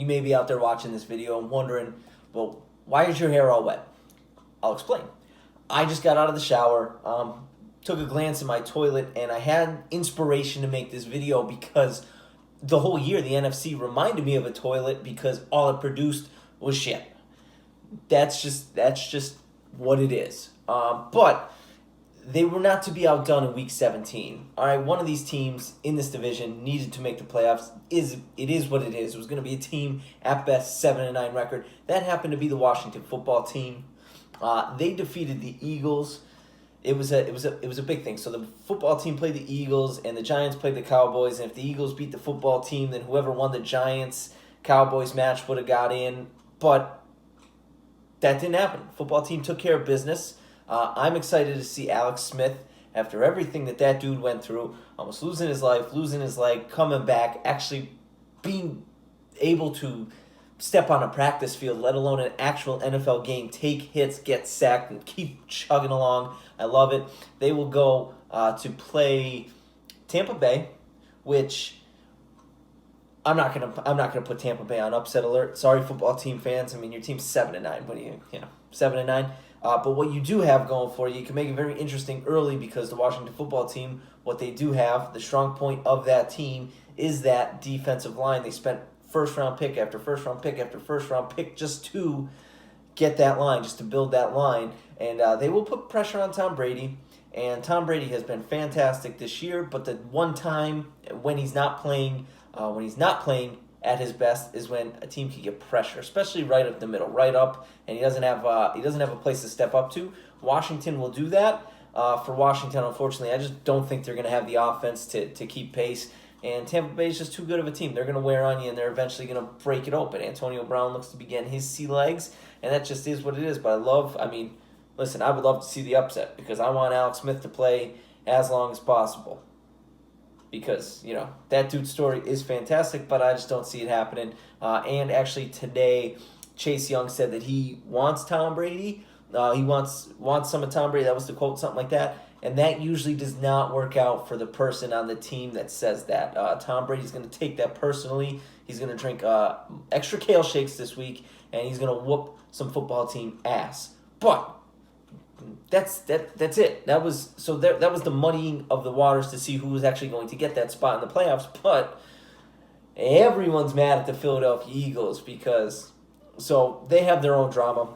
you may be out there watching this video and wondering, well, why is your hair all wet? I'll explain. I just got out of the shower, took a glance in my toilet, and I had inspiration to make this video because the whole year the NFC reminded me of a toilet because all it produced was shit. That's just what it is. But they were not to be outdone in Week 17. All right, one of these teams in this division needed to make the playoffs. It is what it is. It was going to be a team at best 7-9 record. That happened to be the Washington football team. They defeated the Eagles. It was a big thing. So the football team played the Eagles, and the Giants played the Cowboys. And if the Eagles beat the football team, then whoever won the Giants-Cowboys match would have got in. But that didn't happen. Football team took care of business. I'm excited to see Alex Smith, after everything that dude went through, almost losing his life, losing his leg, coming back, actually being able to step on a practice field, let alone an actual NFL game, take hits, get sacked, and keep chugging along. I love it. They will go to play Tampa Bay, which I'm not gonna put Tampa Bay on upset alert. Sorry, football team fans. I mean, your team's 7-9. What do you 7-9? But what you do have going for you can make it very interesting early because the Washington football team, what they do have, the strong point of that team is that defensive line. They spent first-round pick after first-round pick after first-round pick just to get that line, just to build that line. And they will put pressure on Tom Brady. And Tom Brady has been fantastic this year, but the one time when he's not playing at his best is when a team can get pressure, especially right up the middle, right up, and he doesn't have a place to step up to. Washington will do that. For Washington, unfortunately, I just don't think they're going to have the offense to keep pace. And Tampa Bay is just too good of a team. They're going to wear on you, and they're eventually going to break it open. Antonio Brown looks to be getting his sea legs, and that just is what it is. But I would love to see the upset because I want Alex Smith to play as long as possible. Because, that dude's story is fantastic, but I just don't see it happening. And actually today, Chase Young said that he wants Tom Brady. He wants some of Tom Brady. That was the quote, something like that. And that usually does not work out for the person on the team that says that. Tom Brady's going to take that personally. He's going to drink extra kale shakes this week, and he's going to whoop some football team ass. But that's it. That was the muddying of the waters to see who was actually going to get that spot in the playoffs. But everyone's mad at the Philadelphia Eagles because they have their own drama.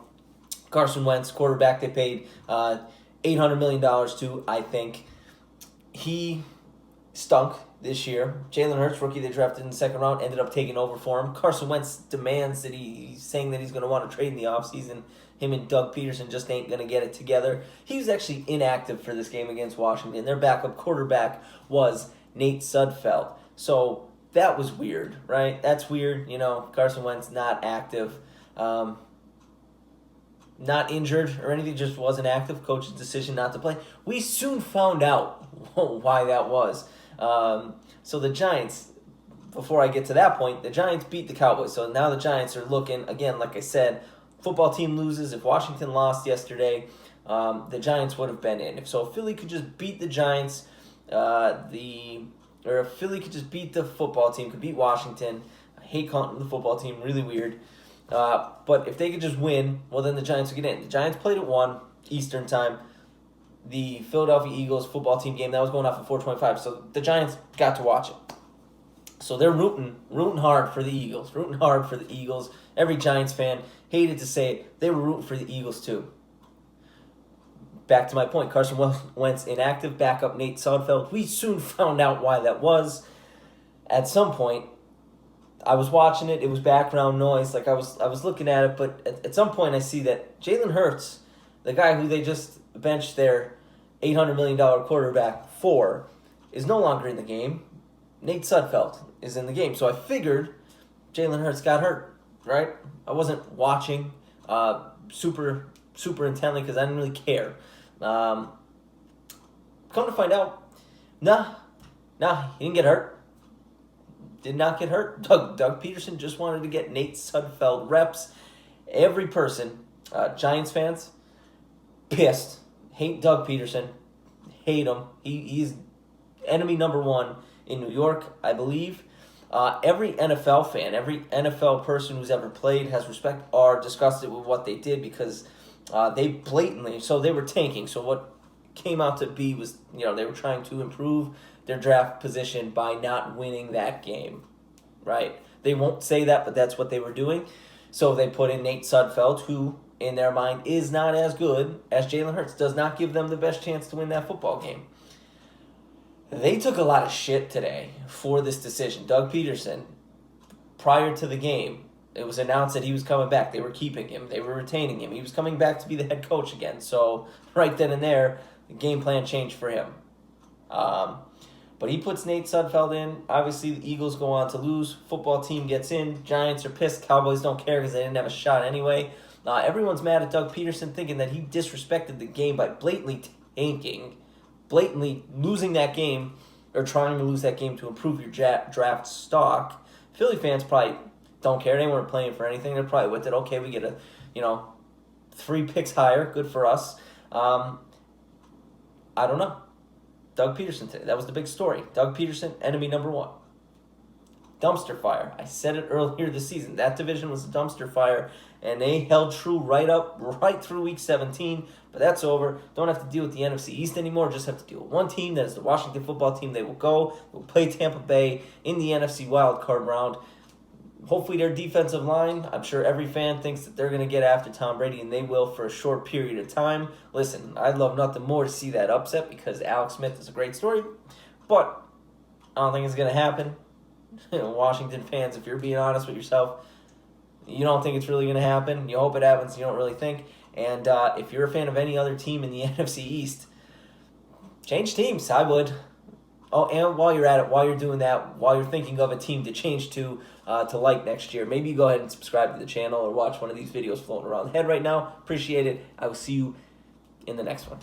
Carson Wentz, quarterback, they paid $800 million to, I think. He stunk this year. Jalen Hurts, rookie they drafted in the second round, ended up taking over for him. Carson Wentz demands that he's saying that he's going to want to trade in the offseason. Him and Doug Peterson just ain't going to get it together. He was actually inactive for this game against Washington. Their backup quarterback was Nate Sudfeld. So that was weird, right? That's weird. Carson Wentz not active. Not injured or anything, just wasn't active. Coach's decision not to play. We soon found out why that was. So the Giants, before I get to that point, the Giants beat the Cowboys. So now the Giants are looking, again, like I said, football team loses. If Washington lost yesterday, the Giants would have been in. If Philly could just beat the Giants, if Philly could just beat the football team, could beat Washington. I hate calling the football team, really weird. But if they could just win, well, then the Giants would get in. The Giants played at 1 Eastern time. The Philadelphia Eagles football team game, that was going off at 4:25. So the Giants got to watch it. So they're rooting hard for the Eagles. Every Giants fan, hated to say it, they were rooting for the Eagles too. Back to my point, Carson Wentz inactive, backup Nate Sudfeld. We soon found out why that was. At some point, I was watching it. It was background noise. Like I was looking at it, but at some point I see that Jalen Hurts, the guy who they just benched their $800 million quarterback for, is no longer in the game. Nate Sudfeld is in the game. So I figured Jalen Hurts got hurt, right? I wasn't watching super intently because I didn't really care. Come to find out, nah, he didn't get hurt. Did not get hurt. Doug Peterson just wanted to get Nate Sudfeld reps. Every person, Giants fans, pissed. Hate Doug Peterson. Hate him. He's enemy number one in New York, I believe. Every NFL fan, every NFL person who's ever played has respect or disgusted with what they did because they blatantly, so they were tanking. So what came out to be was, they were trying to improve their draft position by not winning that game, right? They won't say that, but that's what they were doing. So they put in Nate Sudfeld, who, in their mind, is not as good as Jalen Hurts, does not give them the best chance to win that football game. They took a lot of shit today for this decision. Doug Peterson, prior to the game, it was announced that he was coming back. They were keeping him. They were retaining him. He was coming back to be the head coach again. So right then and there, the game plan changed for him. But he puts Nate Sudfeld in. Obviously, the Eagles go on to lose. Football team gets in. Giants are pissed. Cowboys don't care because they didn't have a shot anyway. Everyone's mad at Doug Peterson, thinking that he disrespected the game by blatantly tanking, blatantly losing that game, or trying to lose that game to improve your draft stock. Philly fans probably don't care. They weren't playing for anything. They're probably with it. Okay, we get 3 picks higher. Good for us. I don't know. Doug Peterson today. That was the big story. Doug Peterson, enemy number 1. Dumpster fire. I said it earlier this season. That division was a dumpster fire, and they held true right through Week 17. But that's over. Don't have to deal with the NFC East anymore. Just have to deal with one team. That is the Washington football team. They will go. They will play Tampa Bay in the NFC wildcard round. Hopefully their defensive line, I'm sure every fan thinks that they're going to get after Tom Brady, and they will for a short period of time. Listen, I'd love nothing more to see that upset because Alex Smith is a great story. But I don't think it's going to happen. Washington fans, if you're being honest with yourself, you don't think it's really going to happen. You hope it happens. You don't really think. And if you're a fan of any other team in the NFC East, change teams. I would. Oh, and while you're at it, while you're doing that, while you're thinking of a team to change to like next year, maybe you go ahead and subscribe to the channel or watch one of these videos floating around the head right now. Appreciate it. I will see you in the next one.